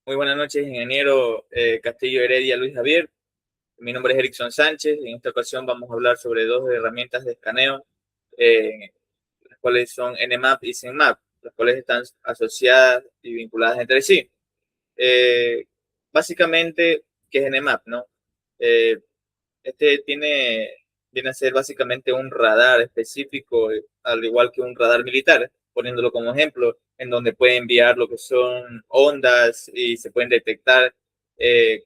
Muy buenas noches, ingeniero Castillo Heredia Luis Javier. Mi nombre es Erickson Sánchez. En esta ocasión vamos a hablar sobre dos herramientas de escaneo, las cuales son Nmap y ZenMap, las cuales están asociadas y vinculadas entre sí. Eh, Básicamente, ¿qué es Nmap, no? Eh, viene a ser básicamente un radar específico, al igual que un radar militar, poniéndolo como ejemplo, en donde puede enviar lo que son ondas y se pueden detectar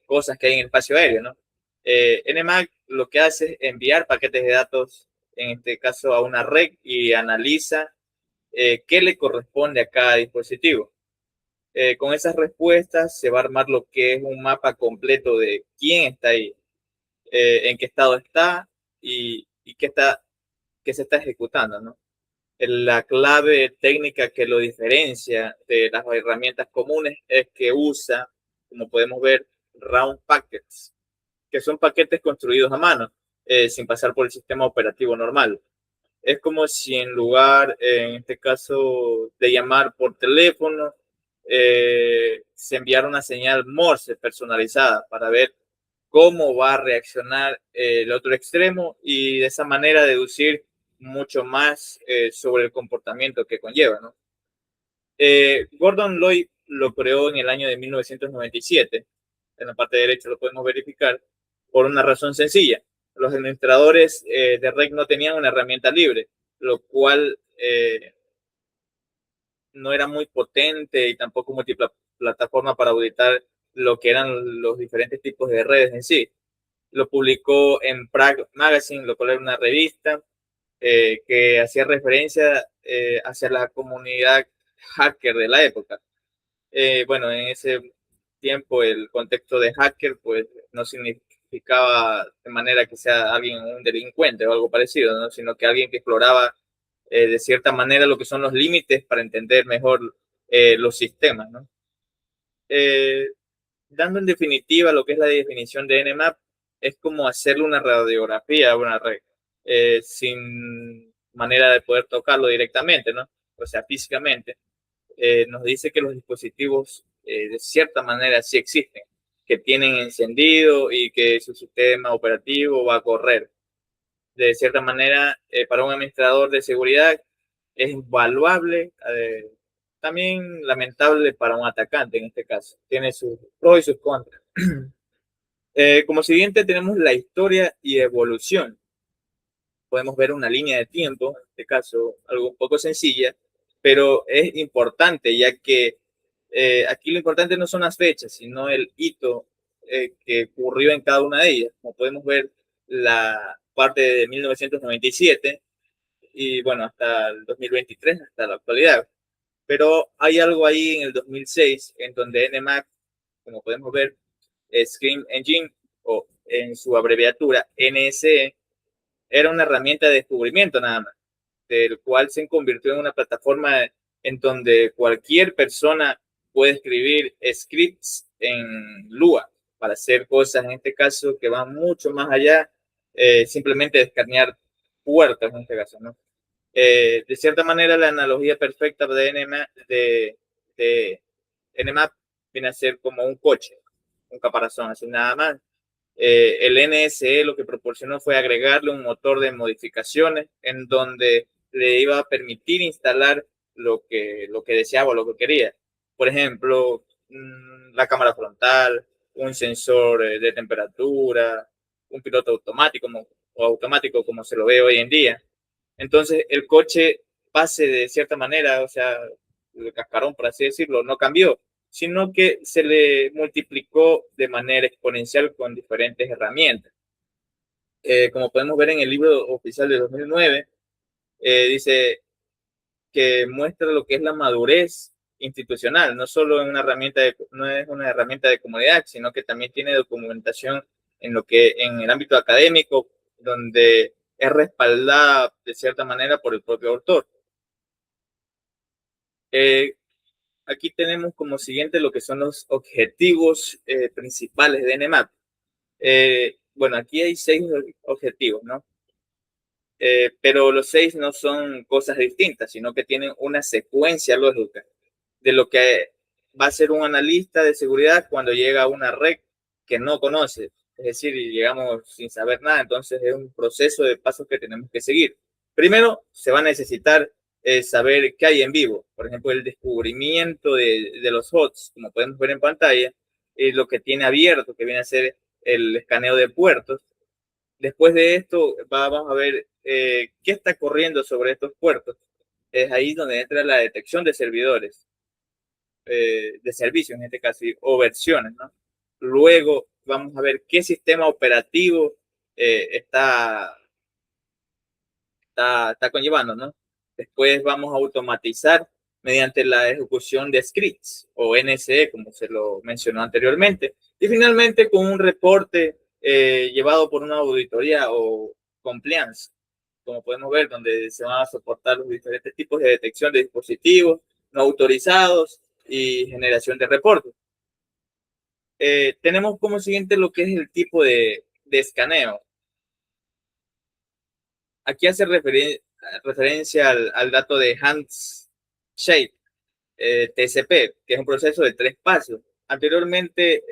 cosas que hay en el espacio aéreo, ¿no? NMAC lo que hace es enviar paquetes de datos, en este caso a una red, y analiza qué le corresponde a cada dispositivo. Con esas respuestas se va a armar lo que es un mapa completo de quién está ahí, en qué estado está y qué se está ejecutando, ¿no? La clave técnica que lo diferencia de las herramientas comunes es que usa, como podemos ver, round packets, que son paquetes construidos a mano, sin pasar por el sistema operativo normal. Es como si en lugar, en este caso, de llamar por teléfono, se enviara una señal Morse personalizada para ver cómo va a reaccionar el otro extremo y de esa manera deducir mucho más sobre el comportamiento que conlleva, ¿no? Gordon Lloyd lo creó en el año de 1997. En la parte derecha lo podemos verificar por una razón sencilla. Los administradores de REC no tenían una herramienta libre, lo cual no era muy potente y tampoco multiplataforma para auditar lo que eran los diferentes tipos de redes en sí. Lo publicó en Prague Magazine, lo cual era una revista que hacía referencia hacia la comunidad hacker de la época. Bueno, en ese tiempo el contexto de hacker pues no significaba de manera que sea alguien un delincuente o algo parecido, ¿no? Sino que alguien que exploraba de cierta manera lo que son los límites para entender mejor los sistemas, ¿no? Eh, Dando en definitiva lo que es la definición de Nmap, es como hacerle una radiografía a una red, sin manera de poder tocarlo directamente, ¿no? O sea, físicamente. Nos dice que los dispositivos de cierta manera sí existen, que tienen encendido y que su sistema operativo va a correr. De cierta manera, para un administrador de seguridad es valuable, también lamentable para un atacante en este caso. Tiene sus pros y sus contras. Como siguiente tenemos la historia y evolución. Podemos ver una línea de tiempo, en este caso algo un poco sencilla, pero es importante ya que aquí lo importante no son las fechas, sino el hito que ocurrió en cada una de ellas. Como podemos ver, la parte de 1997 y bueno, hasta el 2023, hasta la actualidad. Pero hay algo ahí en el 2006 en donde NMAC, como podemos ver, Scream Engine o en su abreviatura NSE, era una herramienta de descubrimiento nada más, del cual se convirtió en una plataforma en donde cualquier persona puede escribir scripts en Lua para hacer cosas, en este caso, que van mucho más allá, simplemente de escanear puertas, en este caso, ¿no? De cierta manera, la analogía perfecta de Nmap viene a ser como un coche, un caparazón, así nada más. El NSE lo que proporcionó fue agregarle un motor de modificaciones en donde le iba a permitir instalar lo que deseaba o lo que quería. Por ejemplo, la cámara frontal, un sensor de temperatura, un piloto automático o automático como se lo ve hoy en día. Entonces el coche pase de cierta manera, o sea, el cascarón, por así decirlo, no cambió, sino que se le multiplicó de manera exponencial con diferentes herramientas. Como podemos ver en el libro oficial de 2009, dice que muestra lo que es la madurez institucional, no solo en una herramienta no es una herramienta de comunidad, sino que también tiene documentación en lo que en el ámbito académico, donde es respaldada de cierta manera por el propio autor. Eh, Aquí tenemos como siguiente lo que son los objetivos principales de NMAP. Bueno, aquí hay 6 objetivos, ¿no? Pero los 6 no son cosas distintas, sino que tienen una secuencia lógica de lo que va a ser un analista de seguridad cuando llega a una red que no conoce, es decir, llegamos sin saber nada, entonces es un proceso de pasos que tenemos que seguir. Primero, se va a necesitar saber qué hay en vivo, por ejemplo, el descubrimiento de los hosts, como podemos ver en pantalla, lo que tiene abierto, que viene a ser el escaneo de puertos. Después de esto, vamos a ver qué está corriendo sobre estos puertos. Es ahí donde entra la detección de servidores, de servicios en este caso, o versiones, ¿no? Luego vamos a ver qué sistema operativo está conllevando, ¿no? Después vamos a automatizar mediante la ejecución de scripts o NSE, como se lo mencionó anteriormente. Y finalmente con un reporte llevado por una auditoría o compliance, como podemos ver, donde se van a soportar los diferentes tipos de detección de dispositivos no autorizados y generación de reportes. Tenemos como siguiente lo que es el tipo de escaneo. Aquí hace referencia al dato de Handshake, TCP, que es un proceso de 3 pasos. Anteriormente,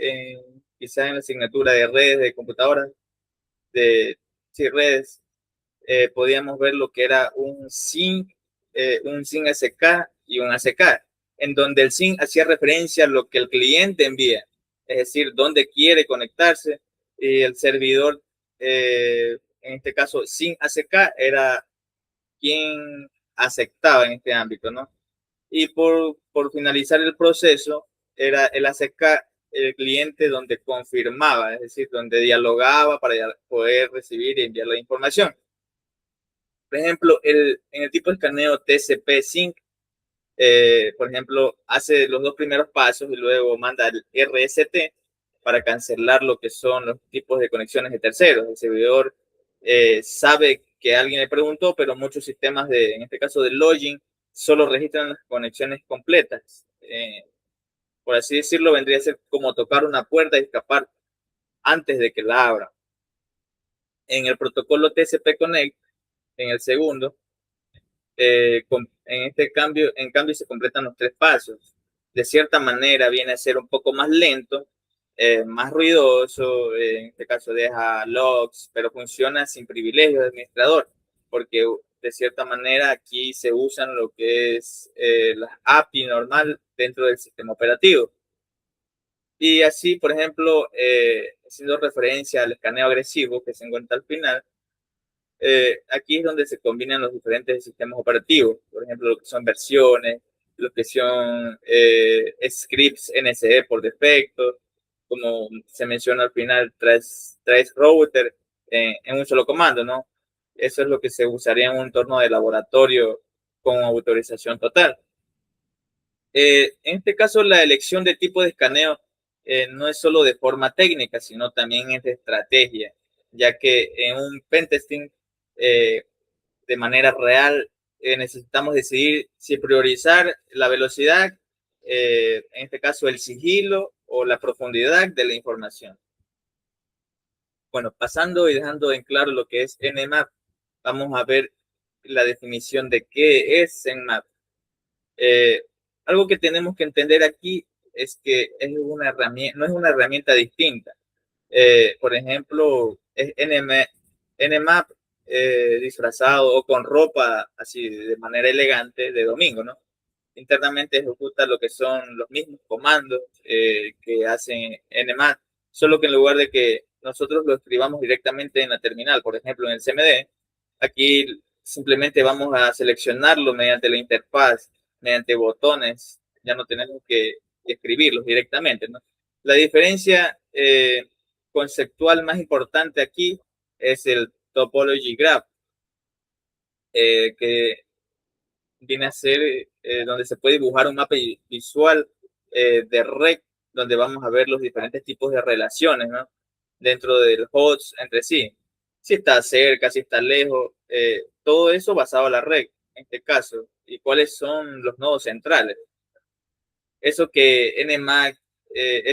quizá en la asignatura de redes de computadoras, de sí, redes, podíamos ver lo que era un SYN SK y un ACK, en donde el SYN hacía referencia a lo que el cliente envía, es decir, dónde quiere conectarse, y el servidor, en este caso SYN ACK, era quien aceptaba en este ámbito, ¿no? Y por finalizar el proceso, era el ACK, el cliente donde confirmaba, es decir, donde dialogaba para poder recibir y enviar la información. Por ejemplo, en el tipo de escaneo TCP-Sync, por ejemplo, hace los 2 primeros pasos y luego manda el RST para cancelar lo que son los tipos de conexiones de terceros. El servidor sabe que alguien le preguntó, pero muchos sistemas, en este caso de login, solo registran las conexiones completas. Por así decirlo, vendría a ser como tocar una puerta y escapar antes de que la abra. En el protocolo TCP Connect, en el segundo, en cambio se completan los 3 pasos. De cierta manera viene a ser un poco más lento, más ruidoso, en este caso deja logs, pero funciona sin privilegio de administrador, porque de cierta manera aquí se usan lo que es la API normal dentro del sistema operativo. Y así, por ejemplo, haciendo referencia al escaneo agresivo que se encuentra al final, aquí es donde se combinan los diferentes sistemas operativos, por ejemplo, lo que son versiones, lo que son scripts NSE por defecto, como se menciona al final, traes router en un solo comando, ¿no? Eso es lo que se usaría en un entorno de laboratorio con autorización total. En este caso, la elección de tipo de escaneo no es solo de forma técnica, sino también es de estrategia, ya que en un pentesting, de manera real, necesitamos decidir si priorizar la velocidad, en este caso el sigilo o la profundidad de la información. Bueno, pasando y dejando en claro lo que es Nmap, vamos a ver la definición de qué es Nmap. Algo que tenemos que entender aquí es que es una herramienta, no es una herramienta distinta. Por ejemplo, es Nmap disfrazado o con ropa así de manera elegante de domingo, ¿no? Internamente ejecuta lo que son los mismos comandos que hacen Nmap, solo que en lugar de que nosotros lo escribamos directamente en la terminal, por ejemplo en el CMD, aquí simplemente vamos a seleccionarlo mediante la interfaz, mediante botones, ya no tenemos que escribirlos directamente, ¿no? La diferencia conceptual más importante aquí es el Topology Graph, que viene a ser donde se puede dibujar un mapa visual de red, donde vamos a ver los diferentes tipos de relaciones, ¿no? Dentro del host entre sí. Si está cerca, si está lejos, todo eso basado en la red, en este caso. ¿Y cuáles son los nodos centrales? Eso que Nmap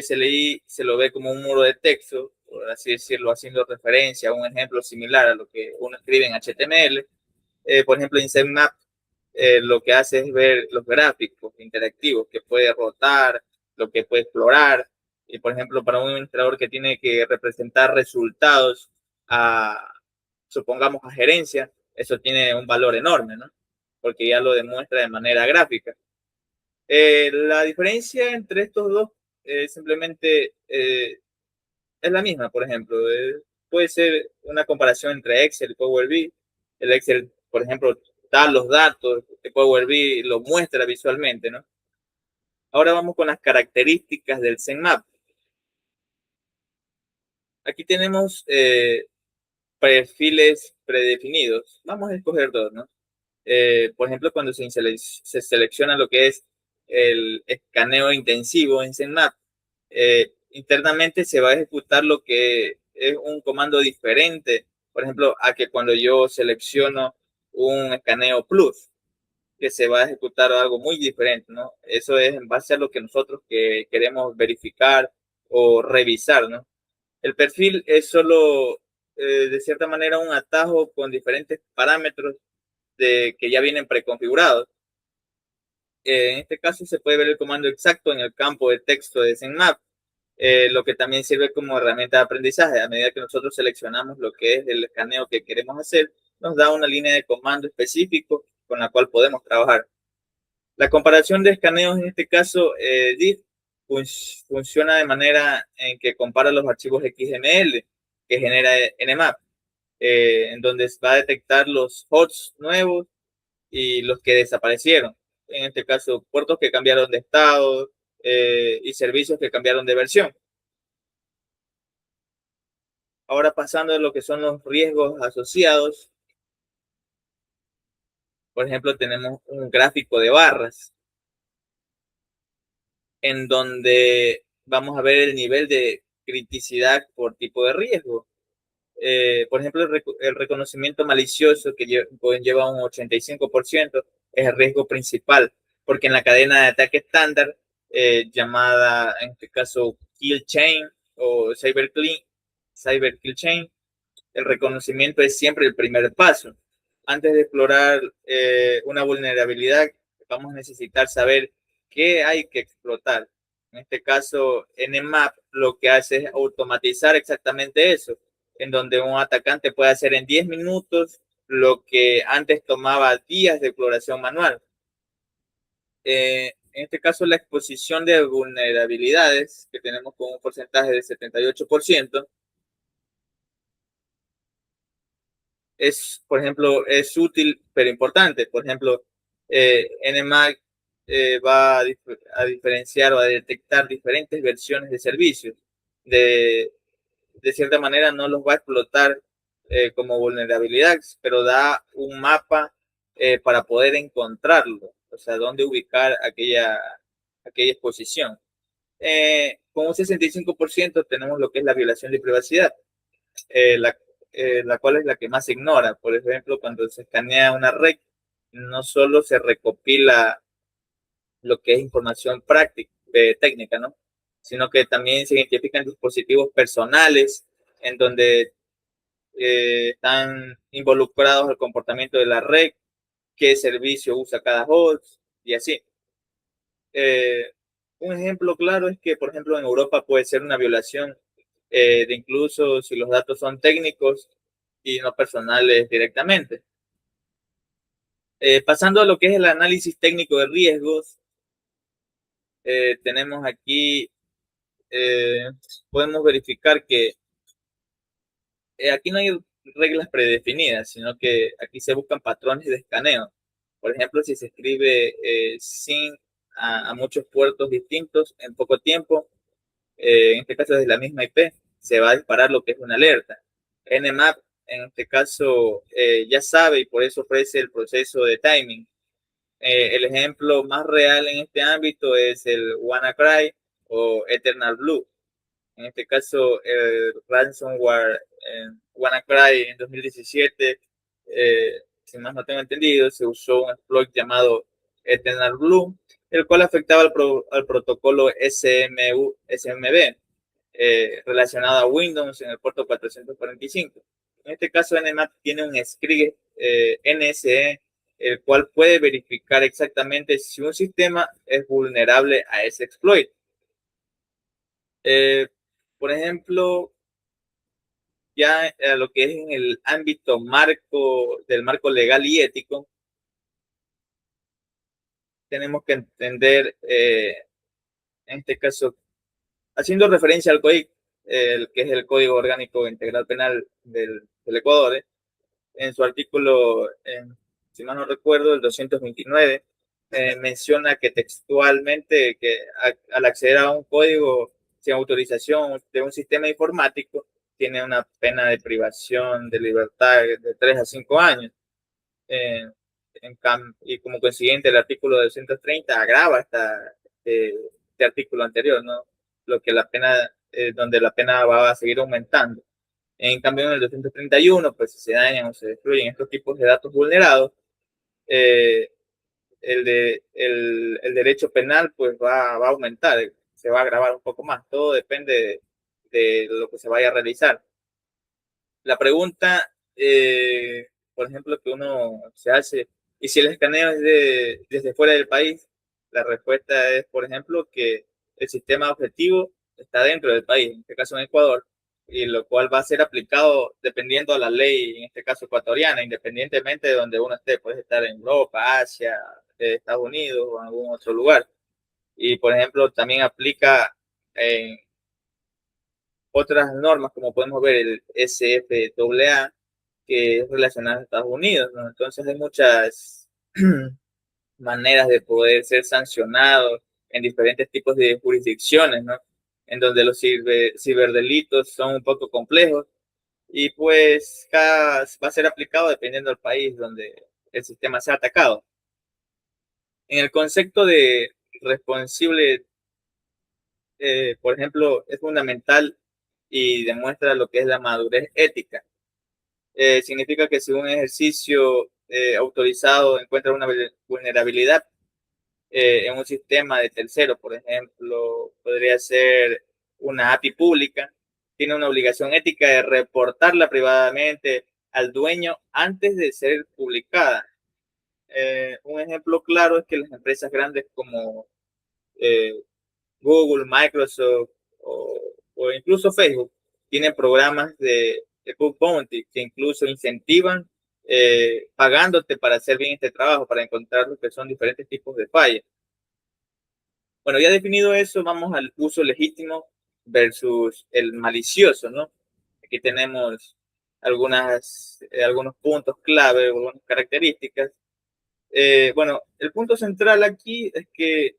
SLI se lo ve como un muro de texto, por así decirlo, haciendo referencia a un ejemplo similar a lo que uno escribe en HTML. Por ejemplo, en Zenmap lo que hace es ver los gráficos interactivos que puede rotar, lo que puede explorar. Y por ejemplo, para un administrador que tiene que representar resultados a, supongamos, a gerencia, eso tiene un valor enorme, ¿no? Porque ya lo demuestra de manera gráfica. La diferencia entre estos dos simplemente es la misma, por ejemplo. Puede ser una comparación entre Excel y Power BI. El Excel, por ejemplo, da los datos, el Power BI lo muestra visualmente, ¿no? Ahora vamos con las características del ZenMap. Aquí tenemos perfiles predefinidos. Vamos a escoger dos, ¿no? Por ejemplo, cuando se selecciona lo que es el escaneo intensivo en ZenMap, internamente se va a ejecutar lo que es un comando diferente, por ejemplo, a que cuando yo selecciono un escaneo plus, que se va a ejecutar algo muy diferente, ¿no? Eso es en base a lo que nosotros queremos verificar o revisar, ¿no? El perfil es solo, de cierta manera, un atajo con diferentes parámetros que ya vienen preconfigurados. En este caso se puede ver el comando exacto en el campo de texto de ZenMap, lo que también sirve como herramienta de aprendizaje. A medida que nosotros seleccionamos lo que es el escaneo que queremos hacer, nos da una línea de comando específico con la cual podemos trabajar. La comparación de escaneos en este caso, DIF, funciona de manera en que compara los archivos XML que genera Nmap, en donde va a detectar los hosts nuevos y los que desaparecieron. En este caso, puertos que cambiaron de estado y servicios que cambiaron de versión. Ahora pasando a lo que son los riesgos asociados. Por ejemplo, tenemos un gráfico de barras en donde vamos a ver el nivel de criticidad por tipo de riesgo. Por ejemplo, el reconocimiento malicioso, que lleva un 85%, es el riesgo principal, porque en la cadena de ataque estándar, llamada en este caso Kill Chain o Cyber Kill Chain, el reconocimiento es siempre el primer paso. Antes de explorar una vulnerabilidad, vamos a necesitar saber qué hay que explotar. En este caso, Nmap lo que hace es automatizar exactamente eso, en donde un atacante puede hacer en 10 minutos lo que antes tomaba días de exploración manual. En este caso, la exposición de vulnerabilidades, que tenemos con un porcentaje de 78%, es, por ejemplo, es útil pero importante. Por ejemplo, Nmap va a diferenciar o a detectar diferentes versiones de servicios. De cierta manera no los va a explotar como vulnerabilidad, pero da un mapa para poder encontrarlo, o sea, dónde ubicar aquella exposición. Con un 65% tenemos lo que es la violación de privacidad. La la cual es la que más se ignora. Por ejemplo, cuando se escanea una red, no solo se recopila lo que es información práctica, técnica, ¿no? Sino que también se identifican dispositivos personales en donde están involucrados el comportamiento de la red, qué servicio usa cada host y así. Un ejemplo claro es que, por ejemplo, en Europa puede ser una violación de incluso si los datos son técnicos y no personales directamente. Pasando a lo que es el análisis técnico de riesgos, tenemos aquí, podemos verificar que aquí no hay reglas predefinidas, sino que aquí se buscan patrones de escaneo. Por ejemplo, si se escribe sin a muchos puertos distintos en poco tiempo, en este caso desde la misma IP, se va a disparar lo que es una alerta. Nmap, en este caso, ya sabe y por eso ofrece el proceso de timing. El ejemplo más real en este ámbito es el WannaCry o Eternal Blue. En este caso, el ransomware WannaCry en 2017, si más no tengo entendido, se usó un exploit llamado Eternal Blue, el cual afectaba al protocolo SMB relacionado a Windows en el puerto 445. En este caso, Nmap tiene un script NSE, el cual puede verificar exactamente si un sistema es vulnerable a ese exploit. Eh, por ejemplo, ya lo que es en el ámbito del marco legal y ético, tenemos que entender, en este caso, haciendo referencia al COIP, que es el Código Orgánico Integral Penal del Ecuador, en su artículo, si mal no recuerdo, el 229, menciona que textualmente que al acceder a un código sin autorización de un sistema informático, tiene una pena de privación de libertad de 3 a 5 años. Eh, y como consiguiente, el artículo 230 agrava este artículo anterior, ¿no? Lo que la pena, donde la pena va a seguir aumentando. En cambio, en el 231, pues si se dañan o se destruyen estos tipos de datos vulnerados, eh, el derecho penal pues va a aumentar, se va a agravar un poco más. Todo depende de lo que se vaya a realizar. La pregunta, por ejemplo, que uno se hace, ¿y si el escaneo es desde fuera del país? La respuesta es, por ejemplo, que el sistema objetivo está dentro del país, en este caso en Ecuador, y lo cual va a ser aplicado dependiendo de la ley, en este caso ecuatoriana, independientemente de donde uno esté. Puede estar en Europa, Asia, Estados Unidos o en algún otro lugar. Y, por ejemplo, también aplica en otras normas, como podemos ver el SFAA, que es relacionado a Estados Unidos, ¿no? Entonces hay muchas maneras de poder ser sancionados en diferentes tipos de jurisdicciones, ¿no? En donde los ciberdelitos son un poco complejos y pues cada va a ser aplicado dependiendo del país donde el sistema sea atacado. En el concepto de responsable, por ejemplo, es fundamental y demuestra lo que es la madurez ética. Significa que si un ejercicio autorizado encuentra una vulnerabilidad en un sistema de tercero, por ejemplo, podría ser una API pública, tiene una obligación ética de reportarla privadamente al dueño antes de ser publicada. Un ejemplo claro es que las empresas grandes como eh, Google, Microsoft o incluso Facebook tienen programas de bug bounty que incluso incentivan pagándote para hacer bien este trabajo, para encontrar lo que son diferentes tipos de fallas. Bueno, ya definido eso, vamos al uso legítimo versus el malicioso, ¿no? Aquí tenemos algunos puntos clave, algunas características. Bueno, el punto central aquí es que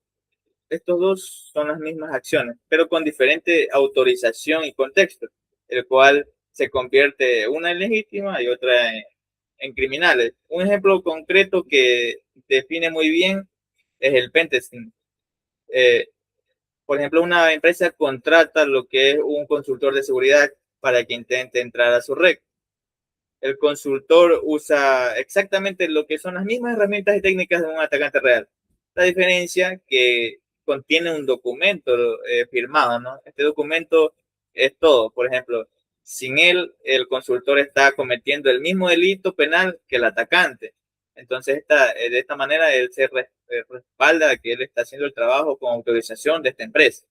estos dos son las mismas acciones, pero con diferente autorización y contexto, el cual se convierte una en legítima y otra en criminales. Un ejemplo concreto que define muy bien es el pentesting. Eh, por ejemplo, una empresa contrata lo que es un consultor de seguridad para que intente entrar a su red. El consultor usa exactamente lo que son las mismas herramientas y técnicas de un atacante real. La diferencia que contiene un documento firmado, ¿no? Este documento es todo. Por ejemplo, sin él, el consultor está cometiendo el mismo delito penal que el atacante. Entonces, de esta manera, él se respalda que él está haciendo el trabajo con autorización de esta empresa.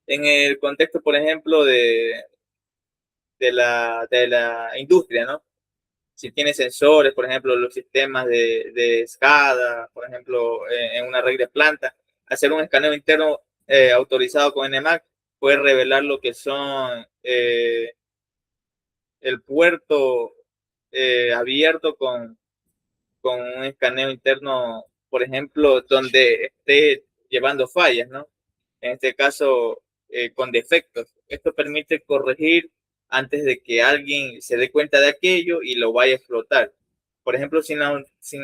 En el contexto, por ejemplo, de la industria, ¿no? Si tiene sensores, por ejemplo, los sistemas de SCADA, por ejemplo, en una red de planta, hacer un escaneo interno autorizado con NMAC puede revelar lo que son el puerto abierto con un escaneo interno, por ejemplo, donde esté llevando fallas, ¿no? En este caso, con defectos. Esto permite corregir antes de que alguien se dé cuenta de aquello y lo vaya a explotar. Por ejemplo, sin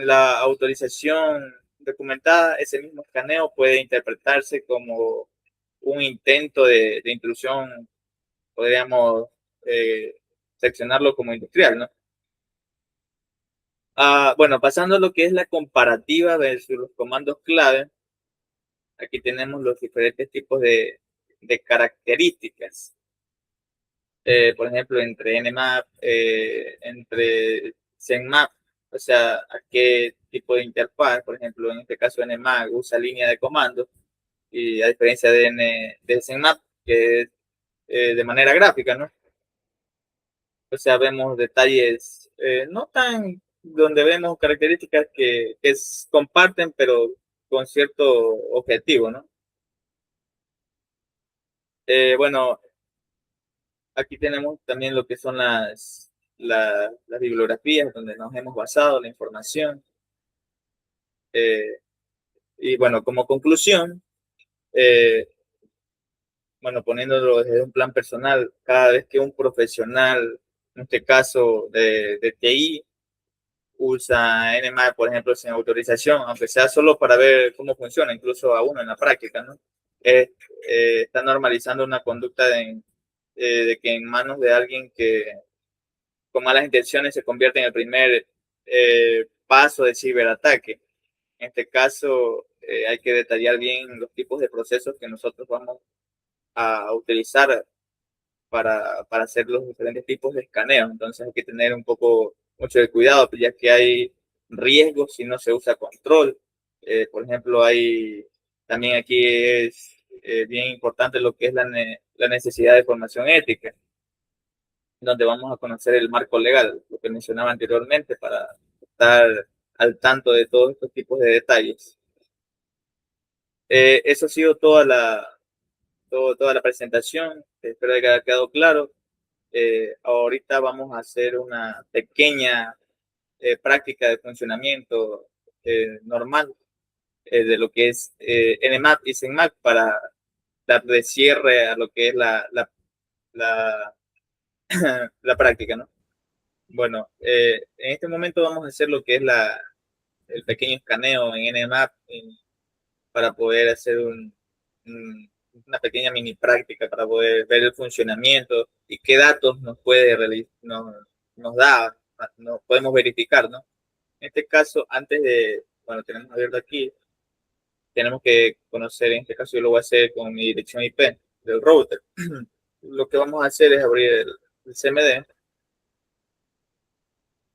la autorización documentada, ese mismo escaneo puede interpretarse como un intento de intrusión, podríamos eh, seccionarlo como industrial, ¿no? Bueno, pasando a lo que es la comparativa versus los comandos clave, aquí tenemos los diferentes tipos de características. Por ejemplo, entre Nmap, entre Zenmap, o sea, a qué tipo de interfaz, por ejemplo, en este caso Nmap usa línea de comando, y a diferencia de Zenmap, que es de manera gráfica, ¿no? O sea, vemos detalles no tan donde vemos características que comparten, pero con cierto objetivo, ¿no? Bueno, aquí tenemos también lo que son las bibliografías donde nos hemos basado, la información. Eh, y bueno, como conclusión, eh, bueno, poniéndolo desde un plan personal, cada vez que un profesional, en este caso de TI, usa NMAP, por ejemplo, sin autorización, aunque sea solo para ver cómo funciona, incluso a uno en la práctica, ¿no? Eh, está normalizando una conducta de que en manos de alguien que con malas intenciones se convierte en el primer paso de ciberataque. En este caso, hay que detallar bien los tipos de procesos que nosotros vamos a utilizar para hacer los diferentes tipos de escaneos. Entonces hay que tener mucho de cuidado, ya que hay riesgos si no se usa control. Por ejemplo, también aquí es bien importante lo que es la necesidad de formación ética, donde vamos a conocer el marco legal, lo que mencionaba anteriormente, para estar al tanto de todos estos tipos de detalles. Eso ha sido toda la presentación. Espero que haya quedado claro. Ahorita vamos a hacer una pequeña práctica de funcionamiento normal de lo que es Nmap y Zenmap para dar de cierre a lo que es la, la práctica, ¿no? Bueno, en este momento vamos a hacer lo que es el pequeño escaneo en Nmap para poder hacer una pequeña mini práctica para poder ver el funcionamiento y qué datos nos da, nos podemos verificar, ¿no? En este caso, bueno, tenemos abierto aquí, tenemos que conocer, en este caso yo lo voy a hacer con mi dirección IP del router. Lo que vamos a hacer es abrir el CMD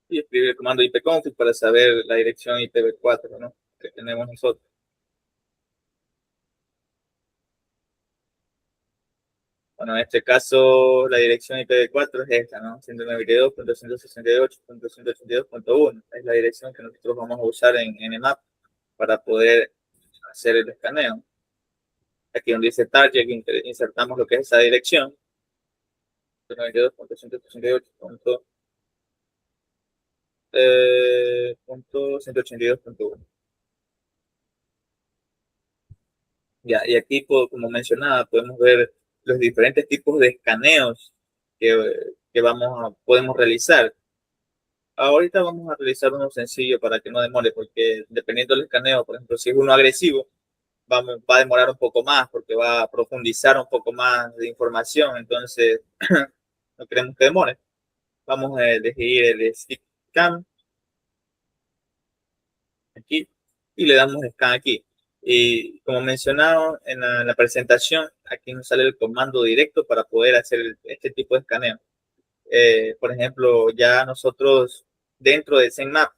y escribir el comando ipconfig para saber la dirección IPv4, ¿no?, que tenemos nosotros. Bueno, en este caso la dirección IPv4 es esta, ¿no? 192.168.182.1. Es la dirección que nosotros vamos a usar en Nmap para poder hacer el escaneo. Aquí donde dice target, insertamos lo que es esa dirección. 192.168.182.1. Ya, y aquí, como mencionaba, podemos ver los diferentes tipos de escaneos que podemos realizar. Ahorita vamos a realizar uno sencillo para que no demore, porque dependiendo del escaneo, por ejemplo, si es uno agresivo, va a demorar un poco más porque va a profundizar un poco más de información, entonces no queremos que demore. Vamos a elegir el stick scan aquí y le damos scan aquí. Y como mencionado en la presentación, aquí nos sale el comando directo para poder hacer este tipo de escaneo. Por ejemplo, ya nosotros dentro de Zenmap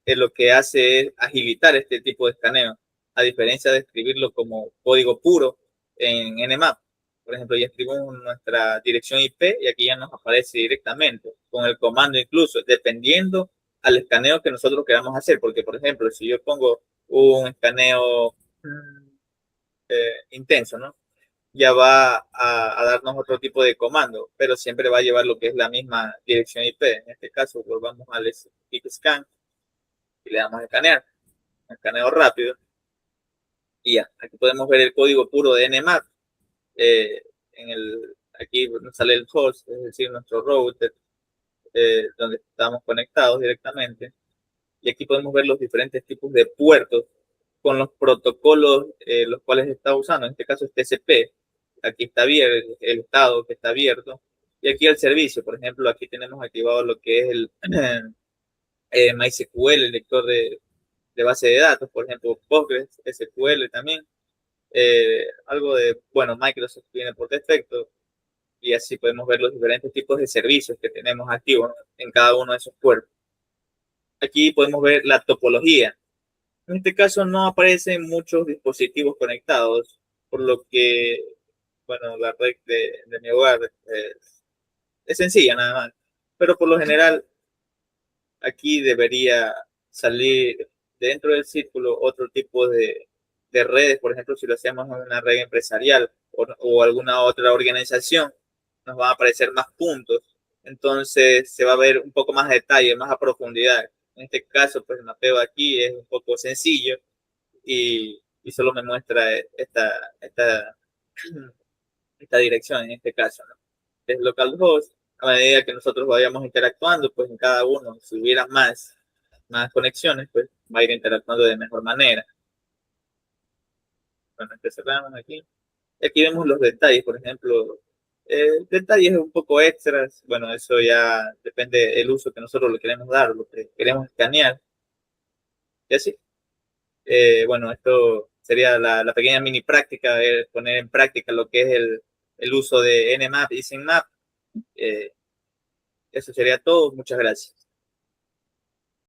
lo que hace es agilitar este tipo de escaneo, a diferencia de escribirlo como código puro en Nmap. Por ejemplo, ya escribimos nuestra dirección IP y aquí ya nos aparece directamente con el comando, incluso dependiendo al escaneo que nosotros queramos hacer. Porque, por ejemplo, si yo pongo un escaneo intenso, ¿no?, ya va a darnos otro tipo de comando, pero siempre va a llevar lo que es la misma dirección IP. En este caso, volvamos al stick scan y le damos a escanear, escaneo rápido, y ya, aquí podemos ver el código puro de Nmap. Aquí nos sale el host, es decir, nuestro router, donde estamos conectados directamente, y aquí podemos ver los diferentes tipos de puertos con los protocolos los cuales está usando. En este caso es TCP, aquí está abierto el estado que está abierto, y aquí el servicio. Por ejemplo, aquí tenemos activado lo que es el MySQL, el lector de base de datos, por ejemplo, Postgres, SQL también. Algo de, bueno, Microsoft viene por defecto, y así podemos ver los diferentes tipos de servicios que tenemos activos, ¿no?, en cada uno de esos puertos. Aquí podemos ver la topología. En este caso no aparecen muchos dispositivos conectados, por lo que bueno, la red de mi hogar es sencilla nada más, pero por lo general aquí debería salir dentro del círculo otro tipo de redes, por ejemplo, si lo hacemos en una red empresarial o alguna otra organización, nos van a aparecer más puntos, entonces se va a ver un poco más a detalle, más a profundidad. En este caso, pues el mapeo aquí es un poco sencillo y solo me muestra esta dirección en este caso, ¿no? Es localhost. A medida que nosotros vayamos interactuando, pues en cada uno, si hubiera más conexiones, pues va a ir interactuando de mejor manera. Bueno, cerramos aquí. Aquí vemos los detalles, por ejemplo, detalles un poco extras. Bueno, eso ya depende del uso que nosotros le queremos dar, lo que queremos escanear. Y así. Bueno, esto sería la pequeña mini práctica de poner en práctica lo que es el uso de Nmap y SIGMap. Eso sería todo. Muchas gracias.